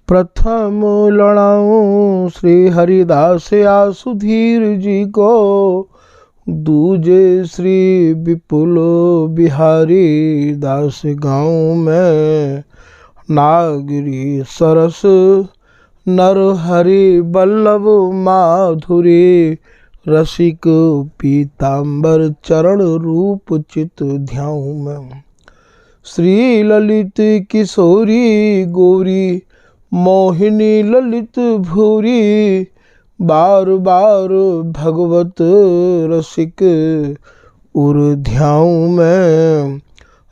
प्रथम लड़ाऊं श्री हरिदास आसुधीर जी को, दूजे श्री विपुल बिहारी दास गाँव में। नागरी सरस नर हरि बल्लभ माधुरी, रसिक पीताम्बर चरण रूप चित ध्याऊं मैं। श्री ललित किशोरी गौरी, मोहिनी ललित भूरी, बार बार भगवत रसिक उर ध्याऊं मैं।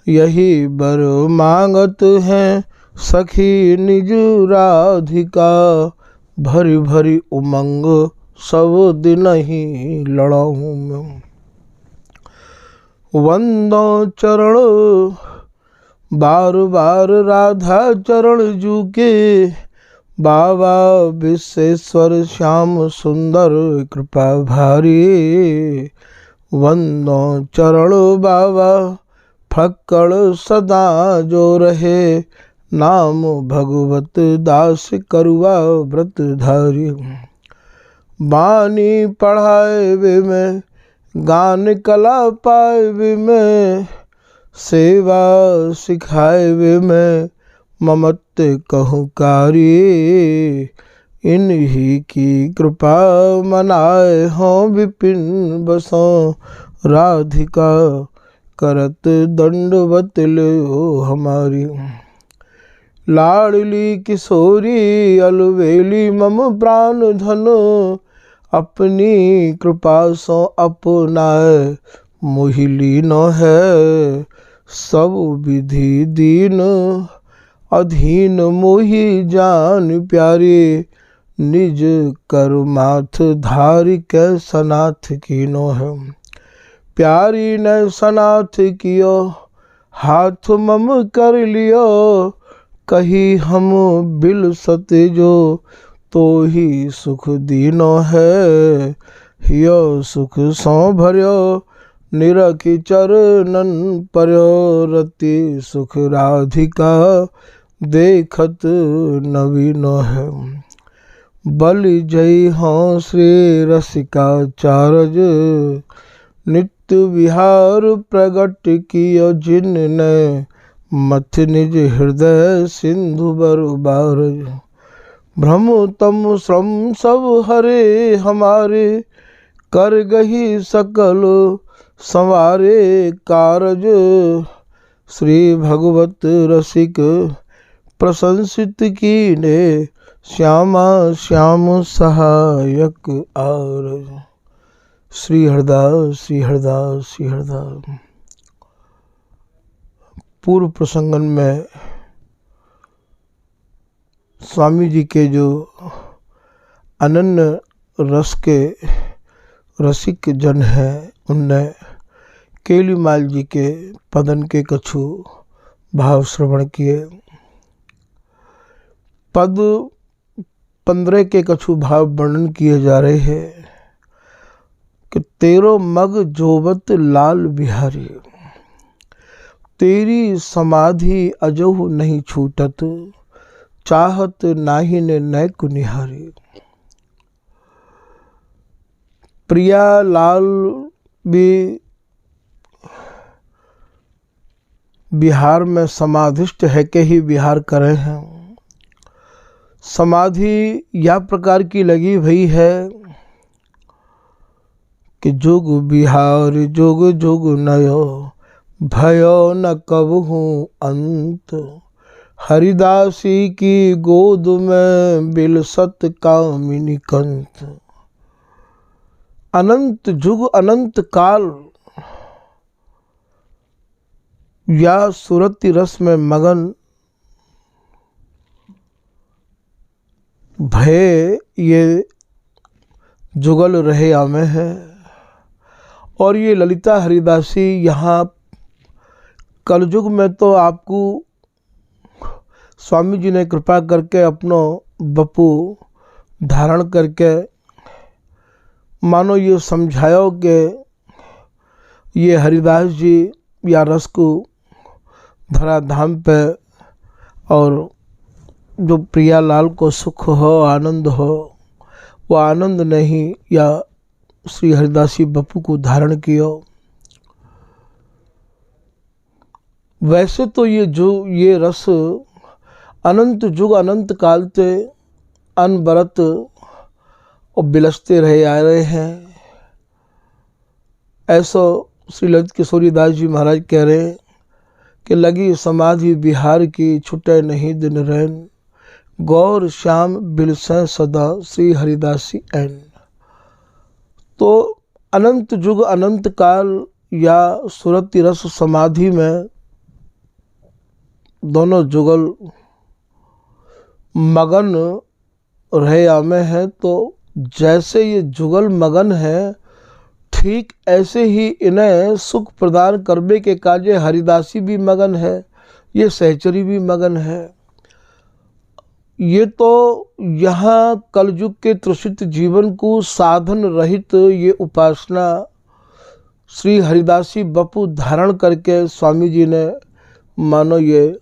यही बर मांगत हैं सखी निज राधिका, भरी भरी उमंग सब दिन ही लड़ाऊं मैं। वंदो चरण बार बार राधा चरण जूके, बाबा विश्वेश्वर श्याम सुंदर कृपा भारी। वंदो चरण बाबा फक्कड़ सदा जो रहे, नाम भगवत दास करुआ व्रत धारी। बानी पढ़ाए वे में, गान कला पाए वे में, सेवा सिखाए वे में, ममत कहूँ कारी। इन्हीं की कृपा मनाए हों विपिन बसों, राधिका करत दंडवत लो हमारी। लाडली किशोरी अलवेली मम प्राण धन, अपनी कृपा सो अपनाए मोहिली न है। सब विधि दीन अधीन मोहि जान प्यारे, निज कर माथ धारी कै सनाथ कीनो है। प्यारी ने सनाथ कियो हाथ मम कर लियो, कही हम बिल सते जो तो ही सुख दीनो है। यो सुख सौ भर्यो निरखी चरणन पर्यो, रति सुख राधिका देखत नवीनो है। बलि जय हों श्री रसिकाचार्य, नित्य विहार प्रगट कियो जिनने, मथ निज हृदय सिंधु बरबार। भ्रम तम श्रम सब हरे हमारे, कर गही सकल संवारे कारज। श्री भगवत रसिक प्रशंसित कीने, श्यामा श्याम सहायक आरज। श्री हरदास श्री हरदास श्री हरदास। पूर्व प्रसंगन में स्वामी जी के जो अनन्य रस के रसिक जन हैं, उनने केलीमाल जी के पदन के कछु भाव श्रवण किए। पद 15 के कछु भाव वर्णन किए जा रहे हैं कि तेरो मग जोवत लाल बिहारी, तेरी समाधि अजहु नहीं छूटत, चाहत नाही ने नैक निहारी। प्रिया लाल भी बिहार में समाधिष्ट है के ही विहार करे हैं। समाधि या प्रकार की लगी हुई है कि जुग बिहार जुग जुग नयो, भयो न कबहू अंत। हरिदासी की गोद में बिलसत कामिनी कंत। अनंत जुग अनंत काल या सुरति रस में मगन भय ये जुगल रहे आमे है। और ये ललिता हरिदासी यहाँ कलयुग में तो आपको स्वामी जी ने कृपा करके अपनो बपू धारण करके मानो ये समझायो कि ये हरिदास जी या रस को धराधाम पे और जो प्रियालाल को सुख हो, आनंद हो, वो आनंद नहीं या श्री हरिदासी बप्पू को धारण किया। वैसे तो ये रस अनंत युग अनंत काल से अनबरत और बिलसते रहे आ रहे हैं। ऐसा श्री ललित किशोरीदास जी महाराज कह रहे हैं कि लगी समाधि बिहार की, छुटे नहीं दिन रैन, गौर श्याम बिलसें सदा श्री हरिदासी ऐन। तो अनंत युग अनंत काल या सुरति रस समाधि में दोनों जुगल मगन रहे आमे हैं। तो जैसे ये जुगल मगन है, ठीक ऐसे ही इन्हें सुख प्रदान करने के काजे हरिदासी भी मगन है, ये सहचरी भी मगन है। ये तो यहाँ कलयुग के त्रुषित जीवन को साधन रहित ये उपासना श्री हरिदासी बप्पू धारण करके स्वामी जी ने मानो ये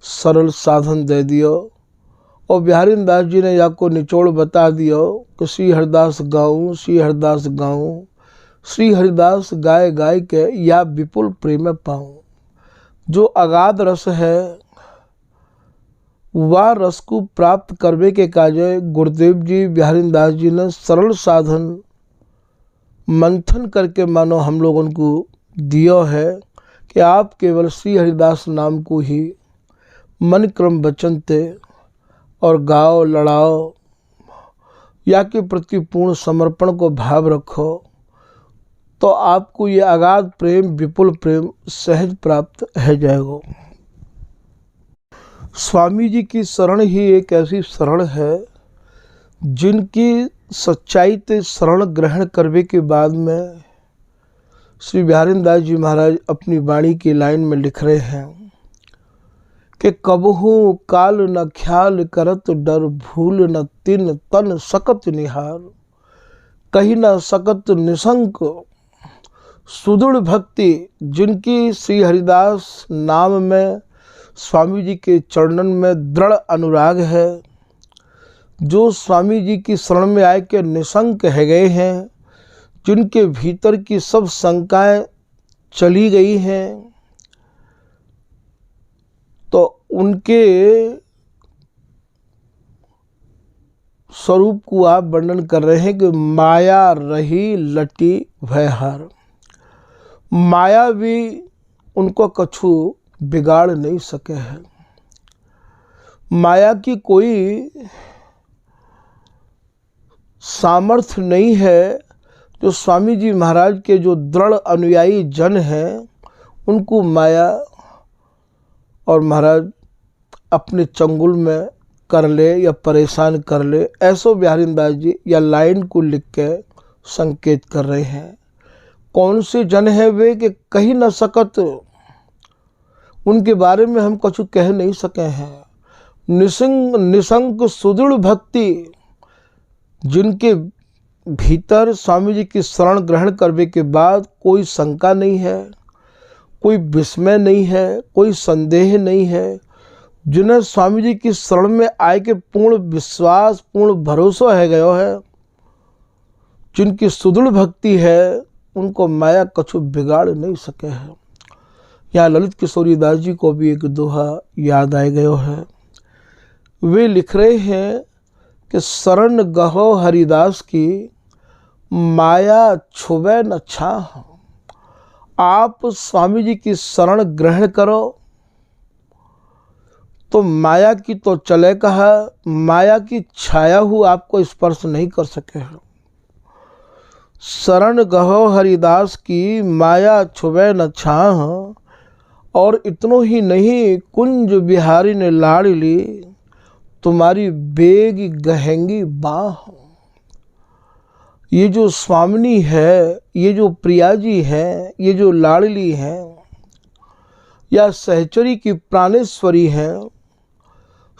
सरल साधन दे दियो। और बिहारी दास जी ने या को निचोड़ बता दियो कि श्री हरिदास गाऊँ, श्री हरिदास गाऊँ, श्री हरिदास गाय गाय के या विपुल प्रेम पाऊँ। जो अगाध रस है वह रस को प्राप्त करने के काजे गुरुदेव जी बिहारी दास जी ने सरल साधन मंथन करके मानो हम लोगों को दिया है कि आप केवल श्री हरिदास नाम को ही मन क्रम वचन ते और गाओ, लड़ाओ या के प्रति पूर्ण समर्पण को भाव रखो, तो आपको ये अगाध प्रेम, विपुल प्रेम सहज प्राप्त है जाएगा। स्वामी जी की शरण ही एक ऐसी शरण है जिनकी सच्चाई ते शरण ग्रहण करने के बाद में श्री बिहारी दास जी महाराज अपनी वाणी की लाइन में लिख रहे हैं कि कबहू काल न ख्याल करत डर, भूल न तिन तन सकत निहार, कही न सकत निशंक सुदृढ़ भक्ति। जिनकी श्री हरिदास नाम में, स्वामी जी के चरणन में दृढ़ अनुराग है, जो स्वामी जी की शरण में आए के निशंक है गए हैं, जिनके भीतर की सब शंकाएं चली गई हैं, तो उनके स्वरूप को आप वर्णन कर रहे हैं कि माया रही लटी भयहार। माया भी उनको कछु बिगाड़ नहीं सके है। माया की कोई सामर्थ्य नहीं है जो स्वामी जी महाराज के जो दृढ़ अनुयायी जन हैं उनको माया और महाराज अपने चंगुल में कर ले या परेशान कर ले। ऐसो बिहारी दास जी या लाइन को लिख के संकेत कर रहे हैं। कौन से जन है वे कि कही न सकत, उनके बारे में हम कुछ कह नहीं सके हैं। निशंक सुदृढ़ भक्ति, जिनके भीतर स्वामी जी की शरण ग्रहण करने के बाद कोई शंका नहीं है, कोई विस्मय नहीं है, कोई संदेह नहीं है, जिन्हें स्वामी जी की शरण में आए के पूर्ण विश्वास, पूर्ण भरोसा है गयो है, जिनकी सुदृढ़ भक्ति है, उनको माया कछु बिगाड़ नहीं सके है। यहाँ ललित किशोरीदास जी को भी एक दोहा याद आ गयो है। वे लिख रहे हैं कि शरण गहो हरिदास की, माया छुबे न छाह। आप स्वामी जी की शरण ग्रहण करो तो माया की तो चले कहा, माया की छाया हु आपको स्पर्श नहीं कर सके है। शरण गहो हरिदास की, माया छुबे न छाह। और इतनो ही नहीं, कुंज बिहारी ने लाड़ ली, तुम्हारी बेग गहेंगी बाह। ये जो स्वामिनी है, ये जो प्रिया जी है, ये जो लाडली है या सहचरी की प्राणेश्वरी है,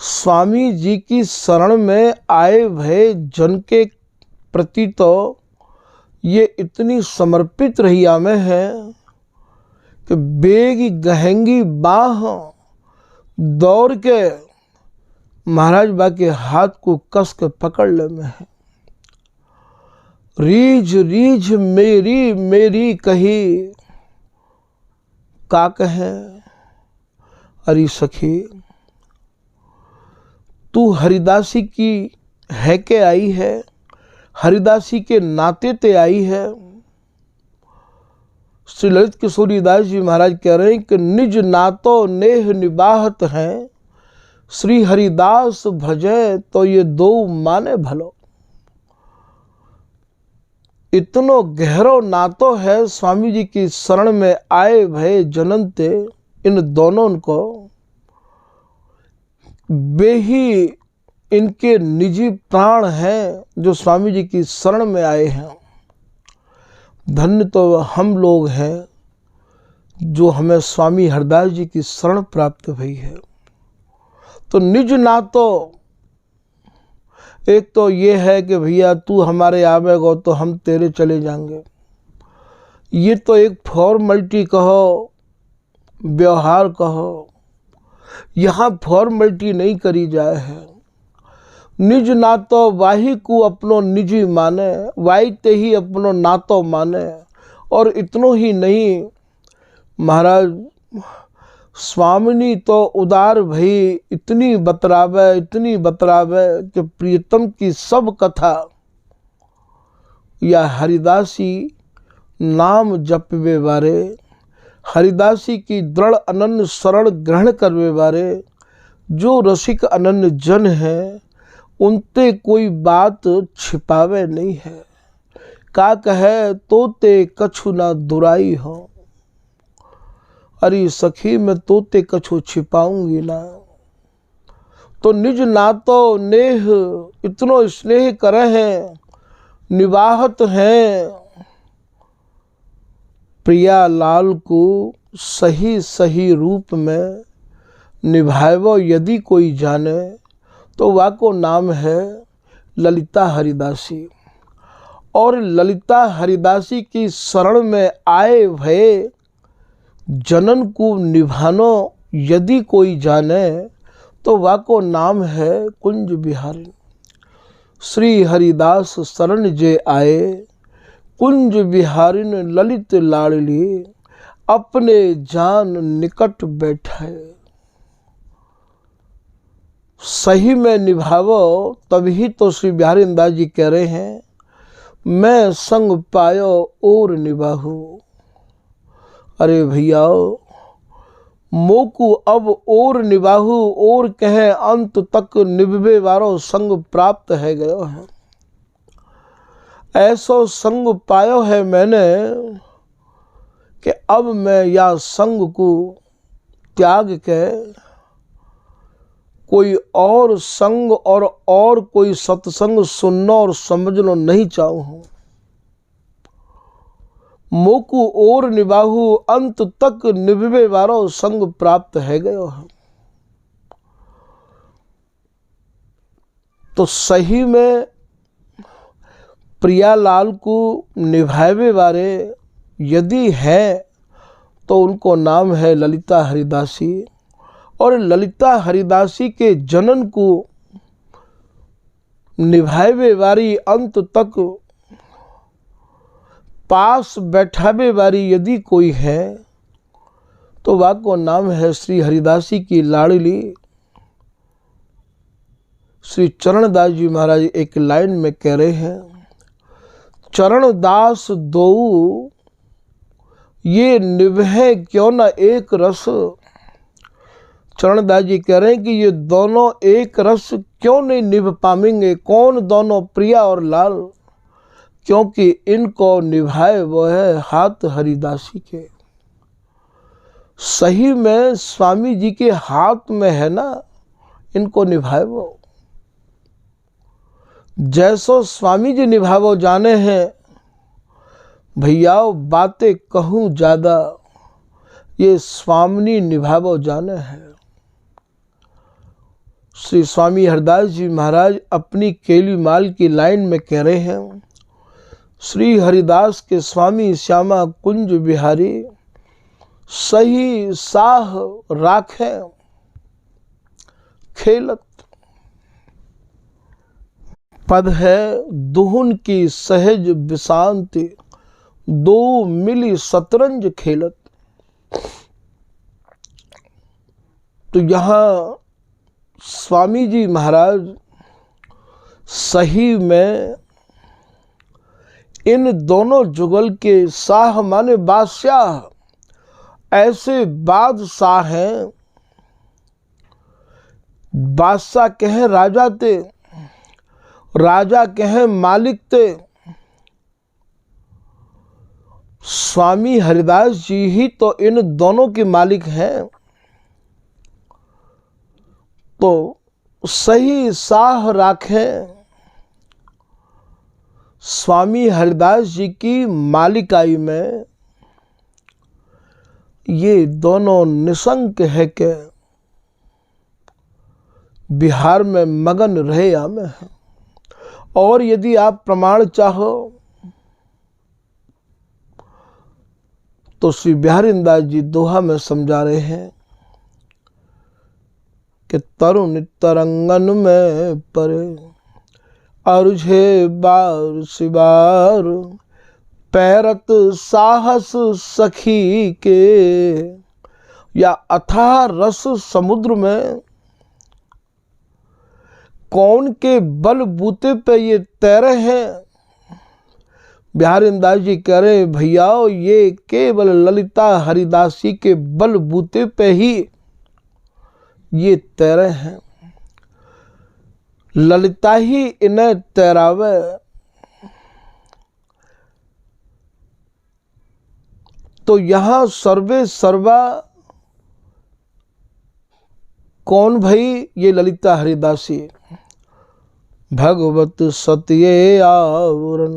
स्वामी जी की शरण में आए भय जन के प्रति तो ये इतनी समर्पित रही आमे है कि बेगी गहेंगी बाह, दौड़ के महाराज बा के हाथ को कस के पकड़ ले में है। रीझ रीझ मेरी मेरी कही का कहे, अरे सखी तू हरिदासी की है के आई है, हरिदासी के नाते ते आई है। श्री ललित किशोरीदास जी महाराज कह रहे हैं कि निज नातो नेह निबाहत हैं, श्री हरिदास भजे तो ये दो माने भलो। इतनो गहरो नातो है स्वामी जी की शरण में आए भय जननते इन दोनों को, वे ही इनके निजी प्राण हैं जो स्वामी जी की शरण में आए हैं। धन्य तो हम लोग हैं जो हमें स्वामी हरदास जी की शरण प्राप्त हुई है। तो निज नातो एक तो ये है कि भैया तू हमारे आवेगा तो हम तेरे चले जाएंगे, ये तो एक फॉर्मेलिटी कहो, व्यवहार कहो, यहाँ फॉर्मेलिटी नहीं करी जाए है। निज नातो वाही को अपनो निजी माने, वाही ते ही अपनो नातो माने। और इतनो ही नहीं महाराज स्वामिनी तो उदार भई इतनी बतरावे कि प्रियतम की सब कथा या हरिदासी नाम जपवे बारे, हरिदासी की दृढ़ अनन्य शरण ग्रहण करवे बारे जो रसिक अनन्य जन है उनते कोई बात छिपावे नहीं है। का कहे तोते कछु ना दुराई हो, अरे सखी मैं तोते कछु छिपाऊंगी ना। तो निज नातो नेह इतनो स्नेह करे हैं, निवाहत हैं, प्रिया लाल को सही सही रूप में निभाएवो यदि कोई जाने तो वाको नाम है ललिता हरिदासी। और ललिता हरिदासी की शरण में आए भय जनन को निभानो यदि कोई जाने तो वाको नाम है कुंज बिहारी। श्री हरिदास शरण जे आए, कुंज बिहारिन ललित लाडली, अपने जान निकट बैठाए। सही में निभावो तभी तो श्री बिहारी दास जी कह रहे हैं मैं संग पायो और निभाहू। अरे भैया मोकू अब और निभाहू और कहे अंत तक निभवे वारो संग प्राप्त है गयो है। ऐसो संग पायो है मैंने कि अब मैं या संग को त्याग के कोई और संग और कोई सत्संग सुनना और समझना नहीं चाहूँ। मोकू और निभाहू अंत तक निभवे वारो संग प्राप्त है गयो है। तो सही में प्रियालाल को निभावे वाले यदि है तो उनको नाम है ललिता हरिदासी। और ललिता हरिदासी के जनन को निभावे वारी अंत तक पास बैठावे वारी यदि कोई है तो वाको नाम है श्री हरिदासी की लाडली। श्री चरणदास जी महाराज एक लाइन में कह रहे हैं चरणदास दो ये निभे क्यों न एक रस। चरणदास जी कह रहे हैं कि ये दोनों एक रस क्यों नहीं निभ पाएंगे। कौन दोनों प्रिया और लाल, क्योंकि इनको निभाए वो है हाथ हरिदासी के। सही में स्वामी जी के हाथ में है ना, इनको निभाए वो। जैसो स्वामी जी निभावो जाने हैं भैया बातें कहूँ ज़्यादा, ये स्वामिनी निभावो जाने हैं। श्री स्वामी हरदास जी महाराज अपनी केली माल की लाइन में कह रहे हैं श्री हरिदास के स्वामी श्यामा कुंज बिहारी सही साह राखे खेलत। पद है दुहुन की सहज विशांति, दो मिली शतरंज खेलत। तो यहाँ स्वामी जी महाराज सही में इन दोनों जुगल के शाह माने बादशाह, ऐसे बादशाह हैं। बादशाह कहें राजा ते, राजा कहें मालिक ते। स्वामी हरिदास जी ही तो इन दोनों के मालिक हैं। तो सही साह राखें स्वामी हरिदास जी की मालिकाई में। ये दोनों निसंक है के बिहार में मगन रहे या में है। और यदि आप प्रमाण चाहो तो श्री बिहारीदास जी दोहा में समझा रहे हैं कि तरुण तरंगन में परे, अरुझे बार सिबार, पैरत साहस सखी के। या अथाह रस समुद्र में कौन के बल बूते पे ये तैरे हैं। बिहारीदास जी कह रहे हैं भैया ये केवल ललिता हरिदासी के बल बूते पे ही ये तैरे हैं। ललिता ही इन्हें तैरावे। तो यहां सर्वे सर्वा कौन भाई, ये ललिता हरिदासी। भगवत सत्ये आवरण,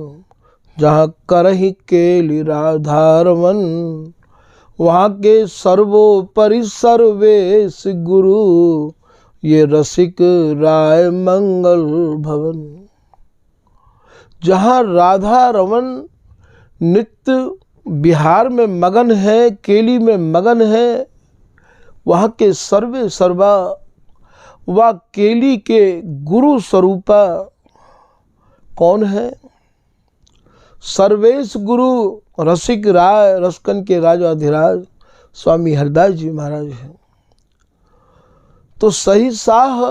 जहाँ करही केली राधारमन, वहाँ के सर्वोपरि सर्वेश गुरु, ये रसिक राय मंगल भवन। जहाँ राधा रमन नित्य बिहार में मगन है, केली में मगन है, वहाँ के सर्वे सर्वा व केली के गुरु स्वरूपा कौन है। सर्वेश गुरु रसिक राय, रसकन के राजाधिराज स्वामी हरिदास जी महाराज हैं। तो सही साह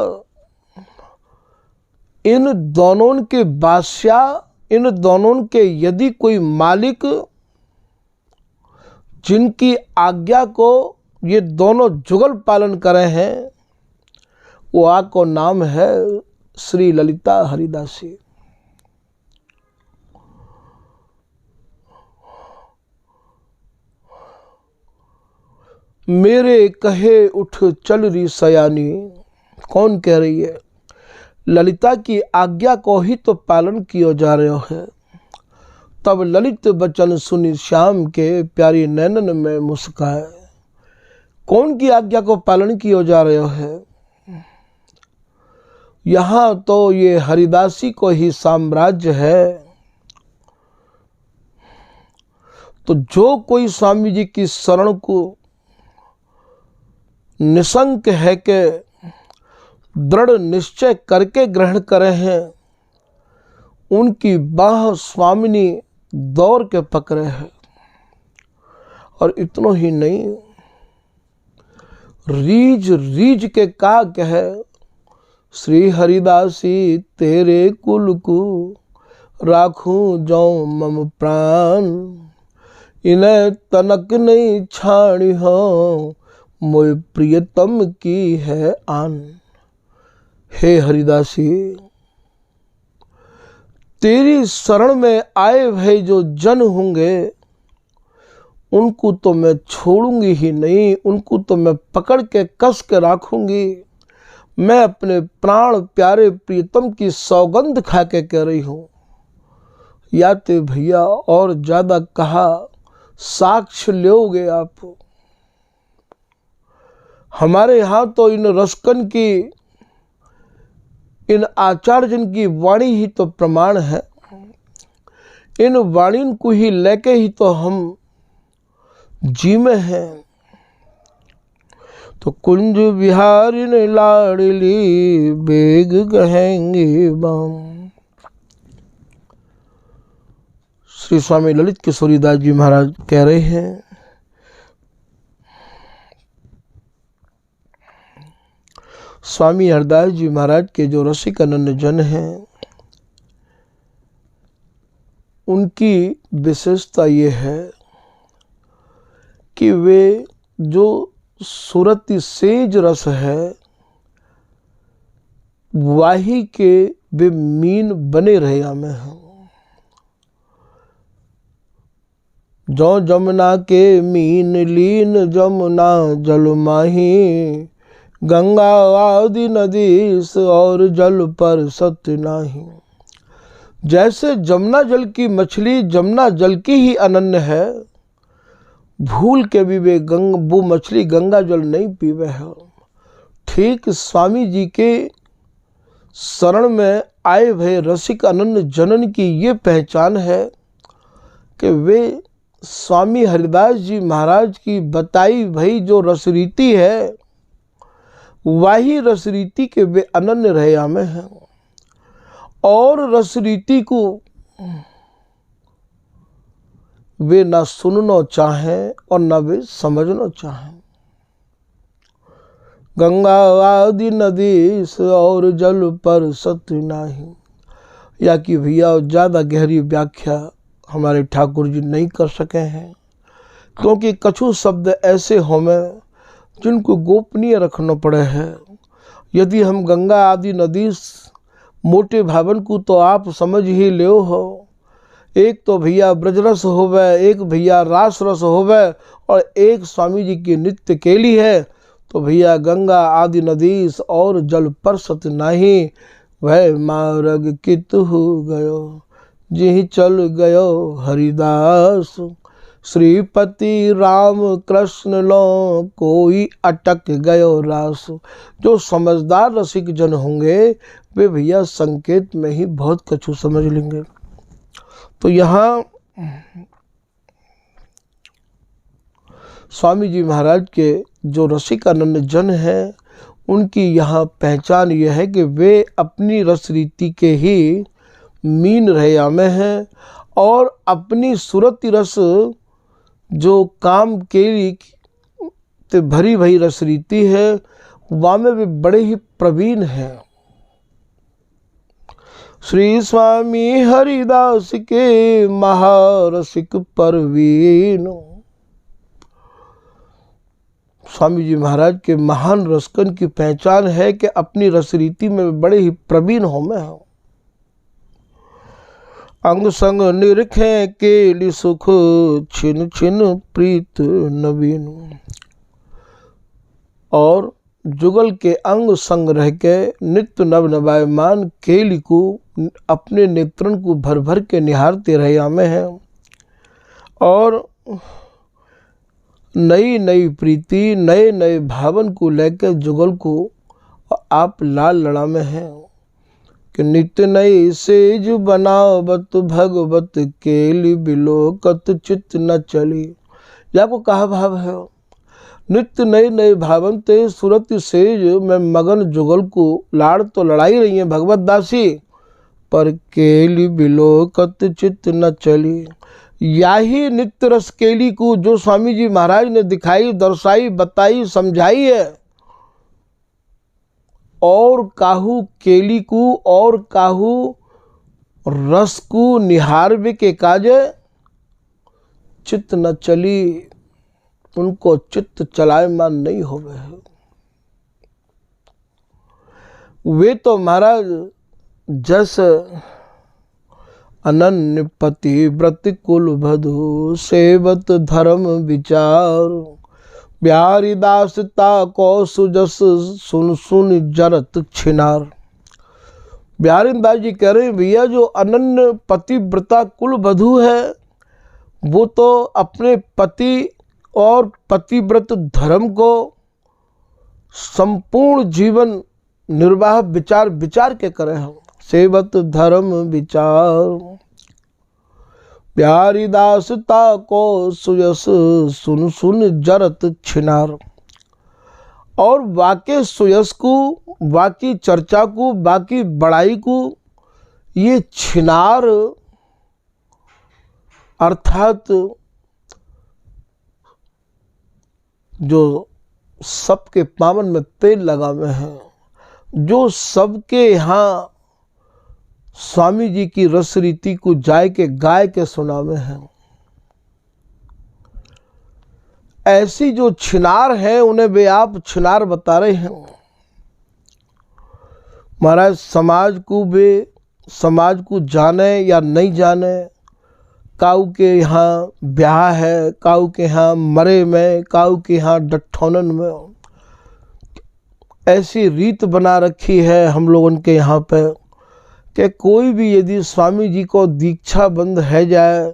इन दोनों के बादशाह, इन दोनों के यदि कोई मालिक जिनकी आज्ञा को ये दोनों जुगल पालन करे हैं, वो को नाम है श्री ललिता हरिदासी। मेरे कहे उठ चल रही सयानी, कौन कह रही है। ललिता की आज्ञा को ही तो पालन किया जा रहा है। तब ललित बचन सुनी श्याम के, प्यारी नैनन में मुस्काए। कौन की आज्ञा को पालन किया जा रहा है। यहाँ तो ये हरिदासी को ही साम्राज्य है। तो जो कोई स्वामी जी की शरण को निसंक है के दृढ़ निश्चय करके ग्रहण करे हैं, उनकी बाह स्वामिनी दौड़ के पकड़े हैं। और इतना ही नहीं, रीझ रीझ के का कहे, श्री हरिदासी तेरे कुल को राखूं जाऊं मम प्राण, इन्हें तनक नहीं छाणी हो मोय प्रियतम की है आन। हे हरिदासी, तेरी शरण में आए भय जो जन होंगे, उनको तो मैं छोड़ूंगी ही नहीं, उनको तो मैं पकड़ के कस के रखूंगी। मैं अपने प्राण प्यारे प्रियतम की सौगंध खा के कह रही हूँ। या तो भैया और ज़्यादा कहा साक्ष्य लोगे आप। हमारे यहाँ तो इन रसकन की, इन आचार्य जन की वाणी ही तो प्रमाण है। इन वाणी को ही लेके ही तो हम जीवे हैं। तो कुंज बिहारी ने लाडली बेग कहेंगे बम, श्री स्वामी ललित किशोरीदास जी महाराज कह रहे हैं, स्वामी हरदास जी महाराज के जो रसिक अनन्य जन हैं, उनकी विशेषता ये है कि वे जो सुरति सेज रस है, वाही के वे मीन बने रहे में हैं। जो जमुना के मीन लीन जमुना जल माही, गंगा आदि नदी और जल पर सत्य नाही। जैसे जमुना जल की मछली जमुना जल की ही अनन्य है, भूल के भी वे वो मछली गंगा जल नहीं पीवे है। ठीक स्वामी जी के शरण में आए भय रसिक अनन्य जनन की ये पहचान है कि वे स्वामी हरिदास जी महाराज की बताई भई जो रसरीति है, वही रसरीति के वे अनन्य रहे में हैं। और रसरीति को वे ना सुनना चाहें और ना वे समझना चाहें। गंगा आदि नदी और जल पर सत्य नाही, या कि भैया ज़्यादा गहरी व्याख्या हमारे ठाकुर जी नहीं कर सके हैं, क्योंकि कछु शब्द ऐसे हों जिनको गोपनीय रखना पड़े है। यदि हम गंगा आदि नदी मोटे भावन को तो आप समझ ही ले हो, एक तो भैया ब्रजरस होवे, एक भैया रास रस होवे, और एक स्वामी जी की नित्य केली है, तो भैया गंगा आदि नदी और जल पर सत नाही, वह मार्ग कित हो गयो जिहि चल गयो हरिदास। श्रीपति राम कृष्ण लो कोई अटक गयो रास। जो समझदार रसिक जन होंगे वे भैया संकेत में ही बहुत कछु समझ लेंगे। तो यहाँ स्वामी जी महाराज के जो रसिक अनन्य जन हैं, उनकी यहाँ पहचान यह है कि वे अपनी रस रीति के ही मीन रहे में हैं, और अपनी सुरति रस जो काम के लिए भरी भरी रस रीति है, वहाँ में वे बड़े ही प्रवीण हैं। श्री स्वामी हरिदास के महारसिक परवीन। स्वामी जी महाराज के महान रसकन की पहचान है कि अपनी रसरीति में बड़े ही प्रवीण हो में हो। अंग संग निरखे केली सुख छिन छिन प्रीत नवीन। और जुगल के अंग संग रह के नित्य नव नवायमान केली को अपने नेत्रन को भर भर के निहारते रहे में हैं, और नई नई प्रीति नए नए भावन को लेकर जुगल को आप लाल लड़ा में हैं कि नित्य नई सेज बनावत भगवत केली बिलोकत चित्त न चली। या को कहा भाव है, नित्य नए नए भावन ते सूरत सेज में मगन जुगल को लाड़ तो लड़ाई रही है भगवत दासी, पर केली बिलोकत चित्त न चली। यही नित्य रस केली को जो स्वामी जी महाराज ने दिखाई दर्शाई बताई समझाई है, और काहू केली को और काहू रस को निहारवे के काजे चित्त न चली, उनको चित्त चलायमान नहीं होवे है। वे तो महाराज जैसे अनन्य पति व्रत कुल बधु सेवत धर्म विचार, बिहारी दासता को सुजस सुन सुन जरत छिनार। बिहारी दास जी कह रहे हैं भैया जो अनन्य पतिव्रता कुल बधु है, वो तो अपने पति और पतिव्रत धर्म को संपूर्ण जीवन निर्वाह विचार विचार के करे हैं। सेवत धर्म विचार, प्यारी दासता को सुयस सुन सुन जरत छिनार। और वाके सुयस को, वाकी चर्चा को, बाकी बड़ाई को ये छिनार अर्थात जो सबके पावन में तेल लगावे हैं, जो सबके यहाँ स्वामी जी की रस रीति को जाय के गाय के सुनावे हैं, ऐसी जो छिनार है उन्हें वे आप छिनार बता रहे हैं। महाराज समाज को जाने या नहीं जाने, काऊ के यहाँ ब्याह है, काऊ के यहाँ मरे में, काऊ के यहाँ डठौनन में, ऐसी रीत बना रखी है हम लोगों के यहाँ पे कि कोई भी यदि स्वामी जी को दीक्षा बंद है जाए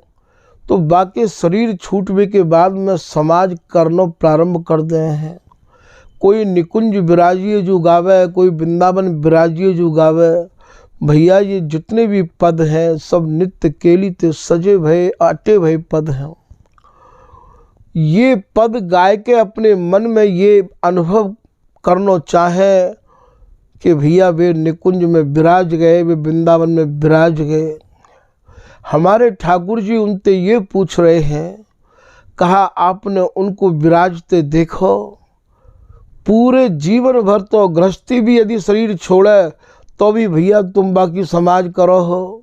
तो बाकी शरीर छूटने के बाद में समाज करनो प्रारंभ कर दे हैं। कोई निकुंज विराजिए जो गावे, कोई वृंदावन विराजिए जो गावे। भैया ये जितने भी पद हैं सब नित्य केली ते सजे भय आटे भय पद हैं। ये पद गाय के अपने मन में ये अनुभव करना चाहे कि भैया वे निकुंज में विराज गए, वे वृंदावन में विराज गए। हमारे ठाकुर जी उनसे ये पूछ रहे हैं, कहा आपने उनको विराजते देखो। पूरे जीवन भर तो गृहस्थी भी यदि शरीर छोड़े तो भी भैया तुम बाकी समाज करो हो।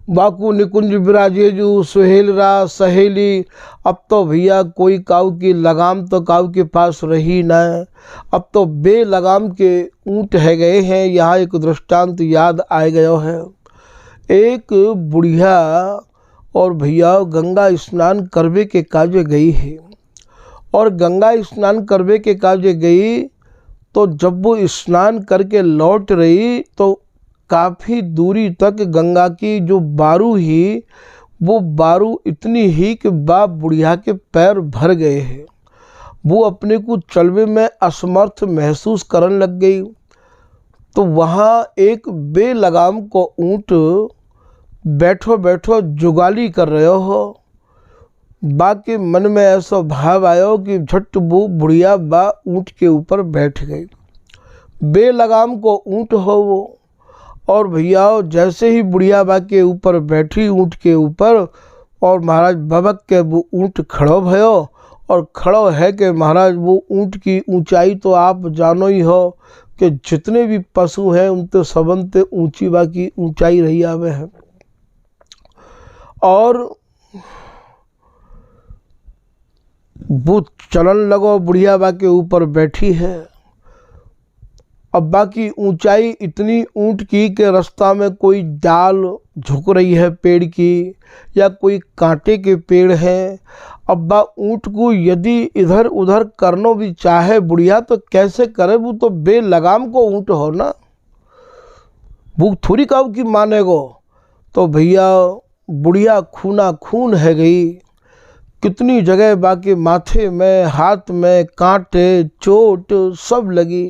बाकू निकुंज विराजे जो सुहेल रा सहेली, अब तो भैया कोई काऊ की लगाम तो काऊ के पास रही न, अब तो बे लगाम के ऊँट है गए हैं। यहाँ एक दृष्टांत याद आ गया है। एक बुढ़िया और भैया गंगा स्नान करवे के काजे गई है, और गंगा स्नान करवे के काजे गई तो जब वो स्नान करके लौट रही तो काफ़ी दूरी तक गंगा की जो बारू ही, वो बारू इतनी ही कि बाप बुढ़िया के पैर भर गए हैं। वो अपने को चलवे में असमर्थ महसूस करने लग गई। तो वहाँ एक बेलगाम को ऊँट बैठो बैठो जुगाली कर रहे हो। बाकी मन में ऐसा भाव आयो कि झट वो बुढ़िया बा ऊँट के ऊपर बैठ गई। बेलगाम को ऊँट हो वो, और भैया जैसे ही बुढ़िया बा के ऊपर बैठी ऊँट के ऊपर, और महाराज बबक के वो ऊँट खड़ो भयो, और खड़ो है कि महाराज वो ऊँट की ऊंचाई तो आप जानो ही हो कि जितने भी पशु हैं उनते सबनते ऊंची बा की ऊंचाई रही आवे है। और वो चलन लगो, बुढ़िया बा के ऊपर बैठी है। अब बाकी ऊंचाई इतनी ऊंट की कि रास्ता में कोई डाल झुक रही है पेड़ की, या कोई कांटे के पेड़ हैं। अब बा ऊंट को यदि इधर उधर करनो भी चाहे बुढ़िया तो कैसे करे? वो तो बेलगाम को ऊंट हो ना, वो थोड़ी काऊ की मानेगो। तो भैया बुढ़िया खूना खून है गई। कितनी जगह बाकी माथे में हाथ में कांटे चोट सब लगी।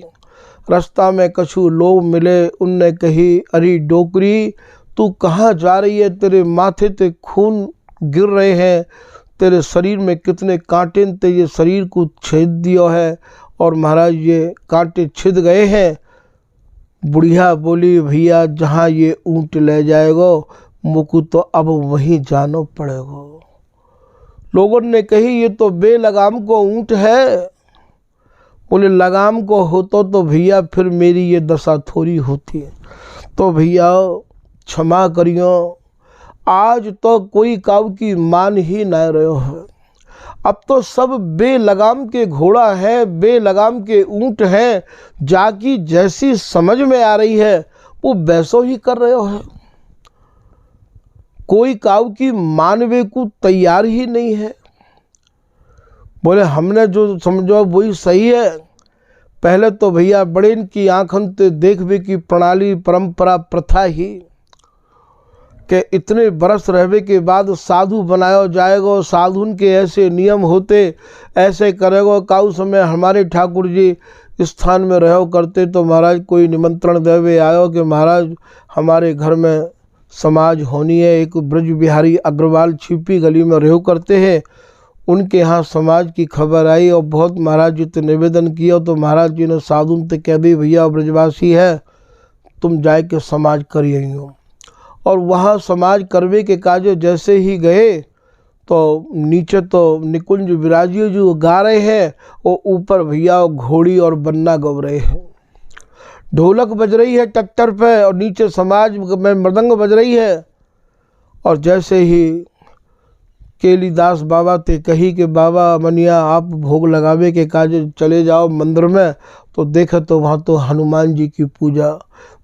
रास्ता में कछु लोग मिले, उनने कही अरे डोकरी तू कहाँ जा रही है? तेरे माथे ते खून गिर रहे हैं, तेरे शरीर में कितने कांटे ते ये शरीर को छेद दिया है, और महाराज ये कांटे छिद गए हैं। बुढ़िया बोली भैया जहाँ ये ऊँट ले जाएगो मुझको तो अब वहीं जानो पड़ेगा। लोगों ने कही ये तो बेलगाम को ऊँट है। बोले लगाम को होता तो भैया फिर मेरी ये दशा थोड़ी होती है। तो भैया क्षमा करियो, आज तो कोई काऊ की मान ही न रहो है। अब तो सब बेलगाम के घोड़ा है, बेलगाम के ऊँट हैं। जाकी जैसी समझ में आ रही है वो वैसो ही कर रहे हो है। कोई काऊ की मानवे को तैयार ही नहीं है। बोले हमने जो समझो वही सही है। पहले तो भैया बड़े इनकी आँखन ते देखवे की प्रणाली परंपरा प्रथा ही कि इतने बरस रहने के बाद साधु बनाया जाएगा, साधुन के ऐसे नियम होते, ऐसे करेगो। काऊ समय हमारे ठाकुर जी स्थान में रहो करते तो महाराज कोई निमंत्रण देवे आयो कि महाराज हमारे घर में समाज होनी है। एक ब्रज बिहारी अग्रवाल छिपी गली में रहो करते हैं, उनके यहाँ समाज की खबर आई और बहुत महाराज जी से निवेदन किया। तो महाराज जी ने साधुन से कह दी भैया ब्रजवासी है, तुम जाए के समाज करिए हो। और वहाँ समाज करवे के काजे जैसे ही गए तो नीचे तो निकुंज विराजियो जो गा रहे हैं, वो ऊपर भैया घोड़ी और बन्ना गव रहे हैं। ढोलक बज रही है ट्रैक्टर पे और नीचे समाज में मृदंग बज रही है। और जैसे ही केलीदास बाबा ते कही कि बाबा मनिया आप भोग लगावे के काज चले जाओ मंदिर में, तो देखे तो वहाँ तो हनुमान जी की पूजा।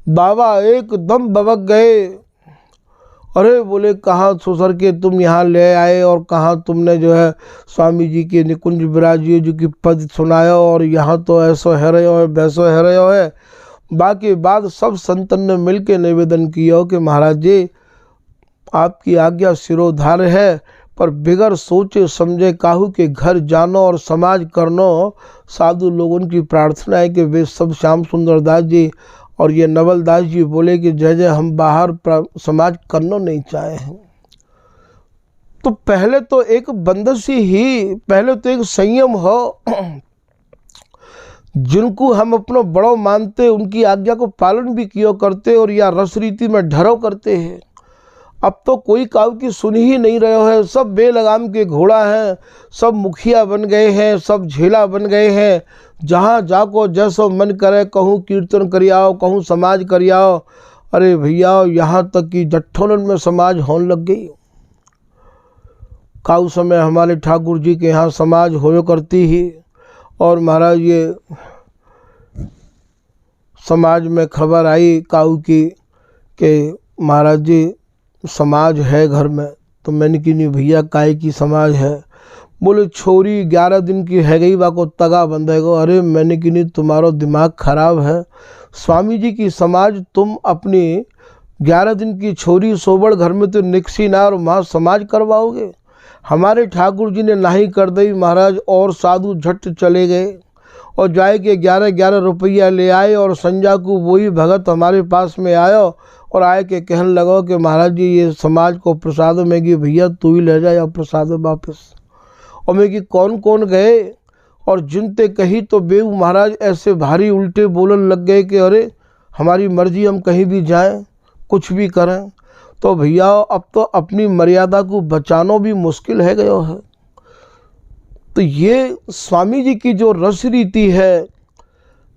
बाबा एकदम बबक गए। अरे बोले कहाँ सुसर के तुम यहाँ ले आए और कहाँ तुमने जो है स्वामी जी के निकुंज विराजियो जी की पद सुनाया और यहाँ तो ऐसो है रहे हो है वैसो है रहे हो है। बाकी बाद सब संतन ने मिल के निवेदन किया कि महाराज जी आपकी आज्ञा सिरोधार है, पर बिगर सोचे समझे काहू के घर जानो और समाज करनो। साधु लोगों की प्रार्थना है कि वे सब श्याम सुंदर दास जी और ये नवल दास जी बोले कि जय जय हम बाहर समाज करनो नहीं चाहे हैं। तो पहले तो एक बंदसी ही, पहले तो एक संयम हो। जिनको हम अपना बड़ो मानते उनकी आज्ञा को पालन भी किया करते और या रस रीति में ढरो करते हैं। अब तो कोई काऊ की सुन ही नहीं रहे है, सब बेलगाम के घोड़ा हैं, सब मुखिया बन गए हैं, सब झेला बन गए हैं। जहाँ जाको जैसो मन करे कहूँ कीर्तन करियाओ, कहूँ समाज करियाओ। अरे भैया यहाँ तक कि जट्ठोलन में समाज होने लग गई। काऊ समय हमारे ठाकुर जी के यहाँ समाज होयो करती ही, और महाराज ये समाज में खबर आई काऊ की कि महाराज जी समाज है घर में। तो मैंने कि नहीं भैया काहे की समाज है। बोले छोरी 11 दिन की है गई बा को तगा बंधेगो। अरे मैंने कि नहीं तुम्हारा दिमाग खराब है। स्वामी जी की समाज तुम अपनी 11 दिन की छोरी सोबड़ घर में तो निकसी ना और वहाँ समाज करवाओगे। हमारे ठाकुर जी ने नाही कर दी महाराज, और साधु झट चले गए और जाए के 11-11 रुपया ले आए। और संजा को वही भगत हमारे पास में आयो और आए के कहने लगो कि महाराज जी ये समाज को प्रसाद में कि भैया तू ही ले जाए प्रसाद वापस। और मैं कि कौन कौन गए, और जिनते कही तो बेऊ महाराज ऐसे भारी उल्टे बोलन लग गए कि अरे हमारी मर्जी, हम कहीं भी जाएं कुछ भी करें। तो भैया अब तो अपनी मर्यादा को बचाना भी मुश्किल है गयो है। तो ये स्वामी जी की जो रस रीति है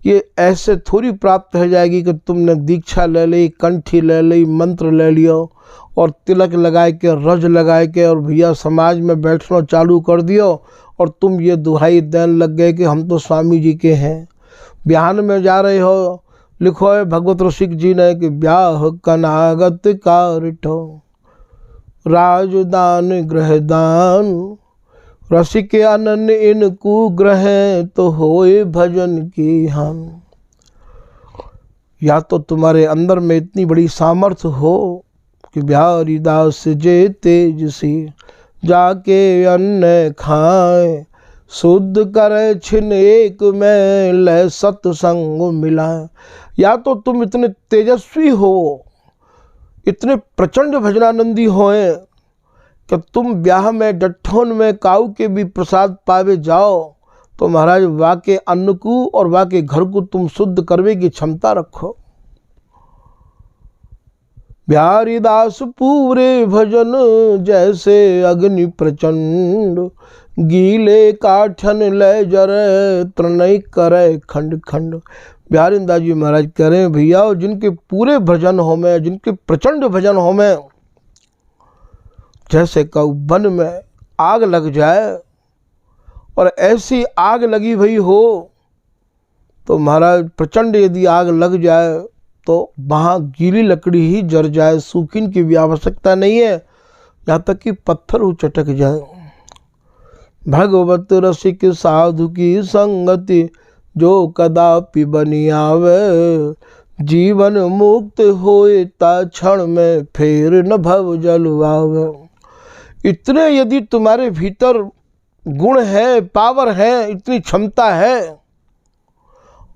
ये ऐसे थोड़ी प्राप्त हो जाएगी कि तुमने दीक्षा ले ली, कंठी ले ली, मंत्र ले लियो और तिलक लगाए के रज लगाए के और भैया समाज में बैठना चालू कर दियो और तुम ये दुहाई देने लग गए कि हम तो स्वामी जी के हैं। बिहान में जा रहे हो, लिखो है भगवत रसिक जी ने कि ब्याह कनागत कारिठो राजदान गृहदान रसिक अनन्य इनको ग्रह तो होए भजन की हम। या तो तुम्हारे अंदर में इतनी बड़ी सामर्थ्य हो कि बिहारी दास जे तेज सी जाके अन्न खाए, शुद्ध करे छिन एक में ले सत्संग मिलाए। या तो तुम इतने तेजस्वी हो, इतने प्रचंड भजनानंदी होए कि तुम ब्याह में डट्ठोन में काऊ के भी प्रसाद पावे जाओ तो महाराज वाके अन्न को और वाके घर को तुम शुद्ध करवे की क्षमता रखो। बिहारी दास पूरे भजन जैसे अग्नि प्रचंड, गीले काठन ले जरे तृणय करे खंड खंड। बिहारी दास जी महाराज कह रहे हैं भैया जिनके पूरे भजन हो में, जिनके प्रचंड भजन हो में, जैसे कऊ वन में आग लग जाए और ऐसी आग लगी भई हो तो महाराज प्रचंड यदि आग लग जाए तो वहाँ गीली लकड़ी ही जर जाए, सूखीन की भी आवश्यकता नहीं है, यहाँ तक कि पत्थर हो चटक जाए। भगवत रसिक साधु की संगति जो कदापि बनी आवे, जीवन मुक्त होए ता क्षण में फेर न भव जल आवे। इतने यदि तुम्हारे भीतर गुण है, पावर है, इतनी क्षमता है,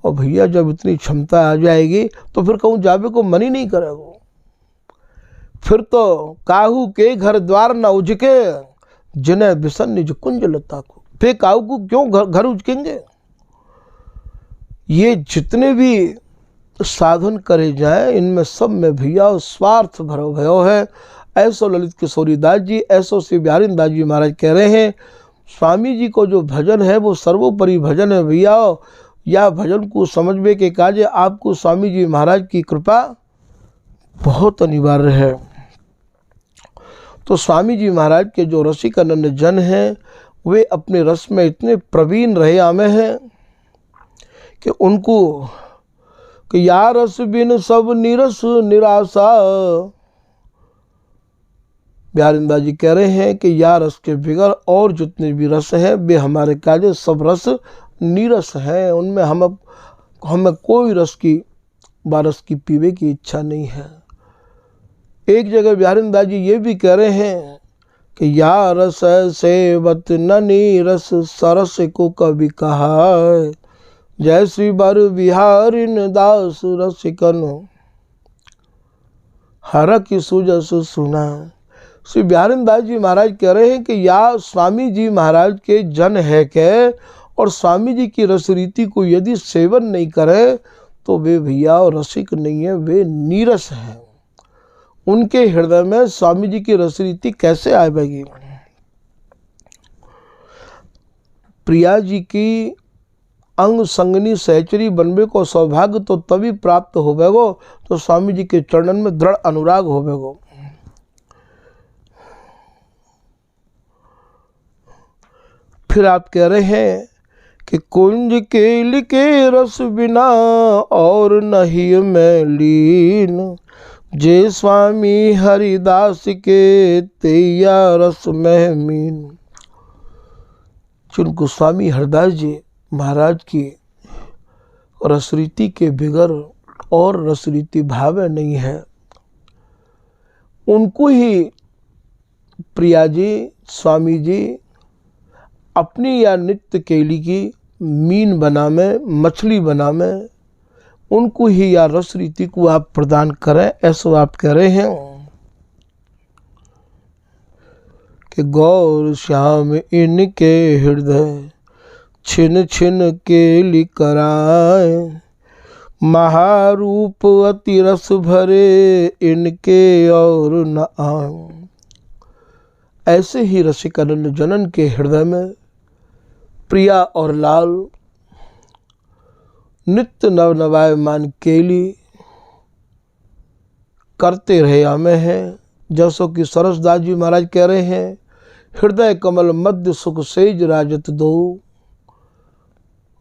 और भैया जब इतनी क्षमता आ जाएगी तो फिर कहूँ जावे को मन ही नहीं करेगा। फिर तो काहू के घर द्वार न उजके, जिन्हें बिसन निज कुंज लता को। फिर काहू को क्यों घर उजकेंगे। ये जितने भी साधन करे जाए इनमें सब में भैया स्वार्थ भरो भयो है। ऐसो ललित किशोरी दास जी, ऐसो श्री बिहारी दास जी महाराज कह रहे हैं स्वामी जी को जो भजन है वो सर्वोपरि भजन है भैया। या भजन को समझने के काजे आपको स्वामी जी महाराज की कृपा बहुत अनिवार्य है। तो स्वामी जी महाराज के जो रसिक अनन्य जन हैं वे अपने रस में इतने प्रवीण रहे आमे हैं कि उनको कि या रस बिन सब निरस निराशा। बिहारिंदा जी कह रहे हैं कि या रस के बिगर और जितने भी रस हैं वे हमारे काजे सब रस नीरस हैं, उनमें हमें कोई रस की बारस की पीवे की इच्छा नहीं है। एक जगह बिहारिंदा जी ये भी कह रहे हैं कि या रस सेवत न नीरस सरस को कभी कहा, जय श्री बर बिहारिन दास रसिकन हर की सुजस सुना। श्री बिहारिन दास जी महाराज कह रहे हैं कि या स्वामी जी महाराज के जन है के और स्वामी जी की रसरीति को यदि सेवन नहीं करे तो वे भैया रसिक नहीं है, वे नीरस हैं। उनके हृदय में स्वामी जी की रसरीति कैसे आएगी। प्रिया जी की अंग संगनी सहचरी बनबे को सौभाग्य तो तभी प्राप्त होवेगो तो स्वामी जी के चरणन में दृढ़ अनुराग होवेगो। फिर आप कह रहे हैं कि कुंज केल के रस बिना और नहीं मैं लीन, जे स्वामी हरिदास के तेया रस में मीन। जिनको स्वामी हरिदास जी महाराज की रसरीति के बिगर और रसरीति भाव नहीं है, उनको ही प्रिया जी स्वामी जी अपनी या नित्य केली की मीन बना में मछली बना में उनको ही या रस रीति को आप प्रदान करें। ऐसा आप कह रहे हैं कि गौर श्याम इनके हृदय छिन छिन केली कराए, महारूप अति रस भरे इनके और न आए। ऐसे ही रसिक अनन्य जनन के हृदय में प्रिया और लाल नित्य नवनवायमान केली करते रहे हमें हैं। जैसो कि सरसदास जी महाराज कह रहे हैं हृदय कमल मध्य सुख सेज राजत दो,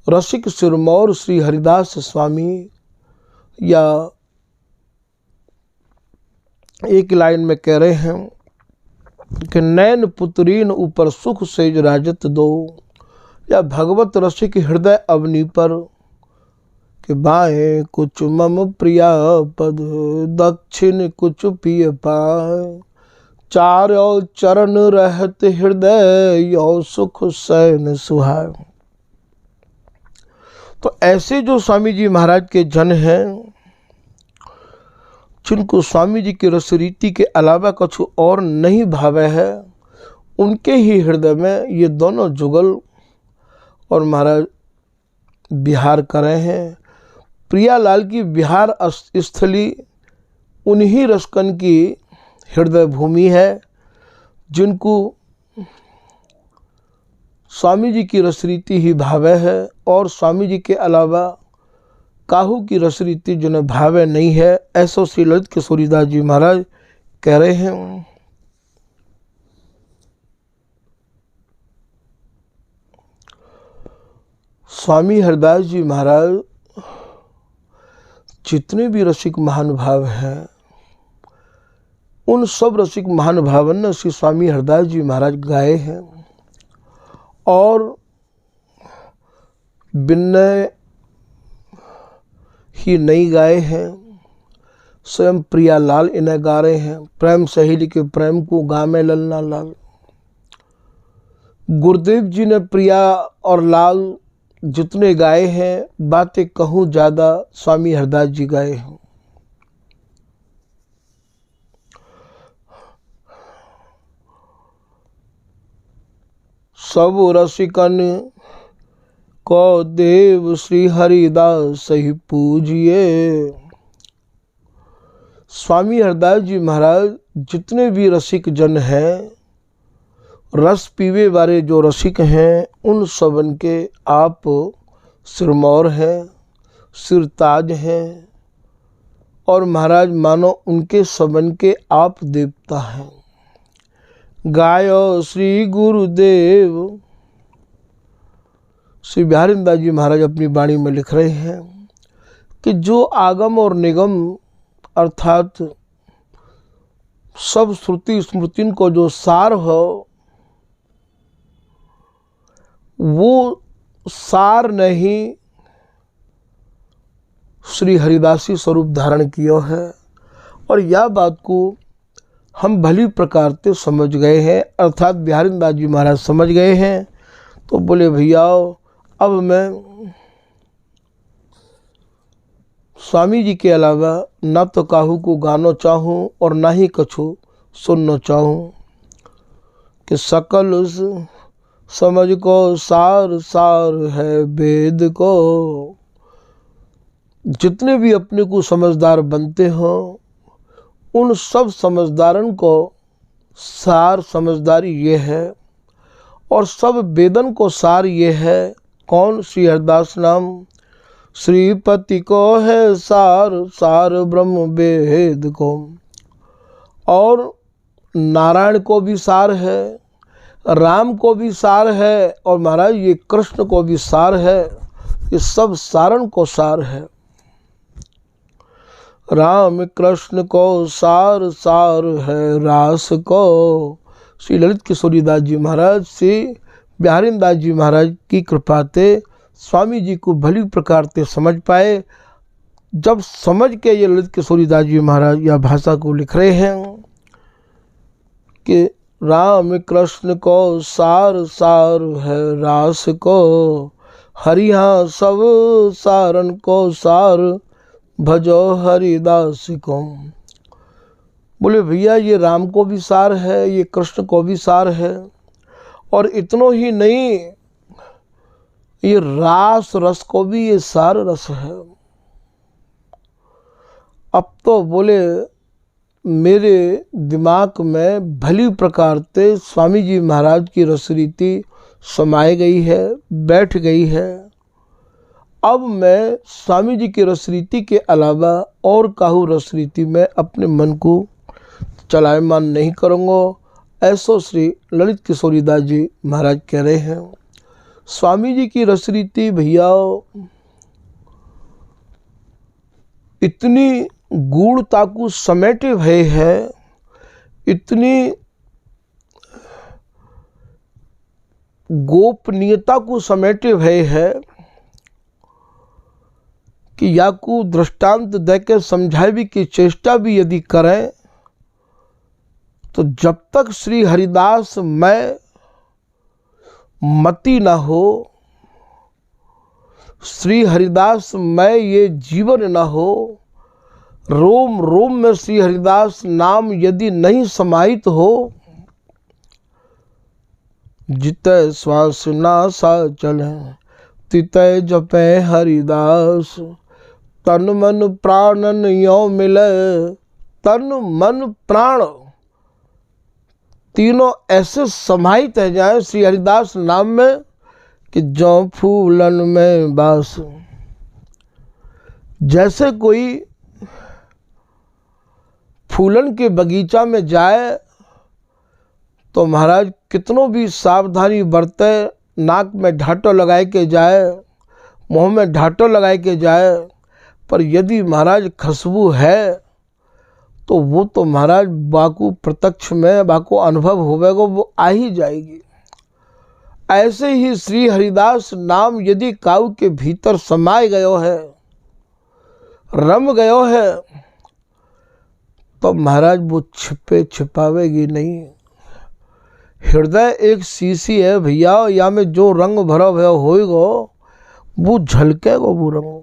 रसिक सिरमौर श्री हरिदास स्वामी। या एक लाइन में कह रहे हैं कि नैन पुत्रीन ऊपर सुख सेज राजत दो, या भगवत रसिक हृदय अवनी पर कि बाएं कुछ मम प्रिया पद दक्षिण कुछ पिय पाए, चार और चरण रहत हृदय यो सुख सैन सुहाय। तो ऐसे जो स्वामी जी महाराज के जन हैं जिनको स्वामी जी की रसरीति के अलावा कुछ और नहीं भावे है, उनके ही हृदय में ये दोनों जुगल और महाराज बिहार कर रहे हैं। प्रियालाल की बिहार स्थली उन्हीं रसकन की हृदय भूमि है जिनको स्वामी जी की रसरीति ही भावे है, और स्वामी जी के अलावा काहू की रसरीति जिन्हें भावे नहीं है। ऐसो श्री ललित किशोरी दास जी महाराज कह रहे हैं। स्वामी हरिदास जी महाराज जितने भी रसिक महानुभाव हैं उन सब रसिक महानुभावन ने श्री स्वामी हरिदास जी महाराज गाए हैं, और बिन्नय ही नहीं गाए हैं, स्वयं प्रियालाल इन्हें गा रहे हैं। प्रेम सहेली के प्रेम को गामे ललना लाल। गुरुदेव जी ने प्रिया और लाल जितने गाए हैं बातें कहूँ ज़्यादा स्वामी हरिदास जी गाए हैं। सब रसिकन को देव श्री हरिदास ही पूजिए, स्वामी हरदास जी महाराज जितने भी रसिक जन हैं, रस पीवे वाले जो रसिक हैं, उन सबन के आप सिरमौर हैं, सिरताज हैं, और महाराज मानो उनके सबन के आप देवता हैं। गायो श्री गुरुदेव। श्री बिहारीदास जी महाराज अपनी वाणी में लिख रहे हैं कि जो आगम और निगम अर्थात सब श्रुति स्मृतिन को जो सार हो, वो सार नहीं श्री हरिदासी स्वरूप धारण किया है। और यह बात को हम भली प्रकार से समझ गए हैं, अर्थात बिहारीदास जी महाराज समझ गए हैं। तो बोले भैया अब मैं स्वामी जी के अलावा ना तो काहू को गानो चाहूँ और ना ही कछु सुनना चाहूँ, कि सकल उस समझ को सार सार है वेद को। जितने भी अपने को समझदार बनते हो, उन सब समझदारन को सार समझदारी ये है, और सब वेदन को सार ये है। कौन? श्री हरिदास नाम। श्रीपति को है सार, सार ब्रह्म वेद को। और नारायण को भी सार है, राम को भी सार है, और महाराज ये कृष्ण को भी सार है। ये सब सारण को सार है। राम कृष्ण को सार सार है रास को। श्री ललित किशोरीदास जी महाराज से बिहारीदास जी महाराज की कृपा से स्वामी जी को भली प्रकार से समझ पाए। जब समझ के ये ललित किशोरीदास जी महाराज यह भाषा को लिख रहे हैं कि राम कृष्ण को सार सार है रास को, हरिहा सब सारन को सार भजो हरिदास को। बोले भैया ये राम को भी सार है, ये कृष्ण को भी सार है, और इतनो ही नहीं, ये रास रस को भी ये सार रस है। अब तो बोले मेरे दिमाग में भली प्रकार से स्वामी जी महाराज की रसरीति समाई गई है, बैठ गई है। अब मैं स्वामी जी की रसरीति के अलावा और काहू रसरीति में अपने मन को चलायमान नहीं करूँगा। ऐसो श्री ललित किशोरीदास जी महाराज कह रहे हैं। स्वामी जी की रसरीति भैया इतनी गूढ़ता को समेटे भय है, इतनी गोपनीयता को समेटे भय है कि या को दृष्टांत देकर समझावे की चेष्टा भी यदि करें तो जब तक श्री हरिदास में मति न हो, श्री हरिदास में ये जीवन न हो, रोम रोम में श्री हरिदास नाम यदि नहीं समाहित हो, जितै श्वास नासा चले तितै जपै हरिदास, तन मन प्राणन यो मिले। तन मन प्राण तीनों ऐसे समाहित है जाए श्री हरिदास नाम में कि जो फूलन में बास। जैसे कोई फूलन के बगीचा में जाए तो महाराज कितनों भी सावधानी बरते, नाक में ढाटो लगाए के जाए, मुंह में ढाटो लगाए के जाए, पर यदि महाराज खुशबू है तो वो तो महाराज बाकू प्रत्यक्ष में बाकू अनुभव होवेगा, वो आ ही जाएगी। ऐसे ही श्री हरिदास नाम यदि काऊ के भीतर समाये गयो है, रम गयो है, तो महाराज वो छिपे छिपावेगी नहीं। हृदय एक शीशी है भैया, या में जो रंग भरा हुआ होएगा वो झलकेगा वो रंग।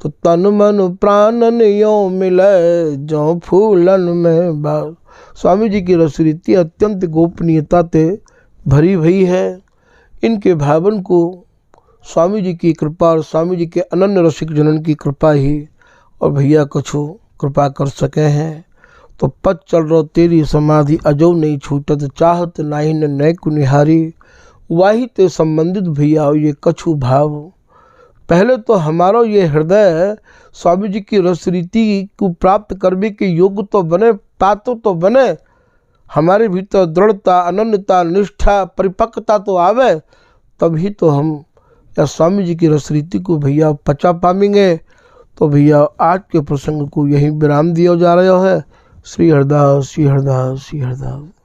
तो तन मन प्राणन यो मिले जो फूलन में बास। स्वामी जी की रसरीति अत्यंत गोपनीयता से भरी हुई है। इनके भावन को स्वामी जी की कृपा और स्वामी जी के अनन्य रसिक जनन की कृपा ही और भैया कछु कृपा कर सके हैं। तो पद चल रो तेरी समाधि अजो नहीं छूटत, चाहत नाही न नय कुनिहारी, वाही ते संबंधित भैया ये कछु भाव। पहले तो हमारो ये हृदय स्वामी जी की रसरीति को प्राप्त करने के योग्य तो बने, पातो तो बने, हमारे भीतर दृढ़ता, अनन्यता, निष्ठा, परिपक्वता तो आवे, तभी तो हम या स्वामी जी की रसरीति को भैया पचा पाएंगे। तो भैया आज के प्रसंग को यही विराम दिया जा रहा है। श्री हरदास, श्री हरदास, श्री हरदास।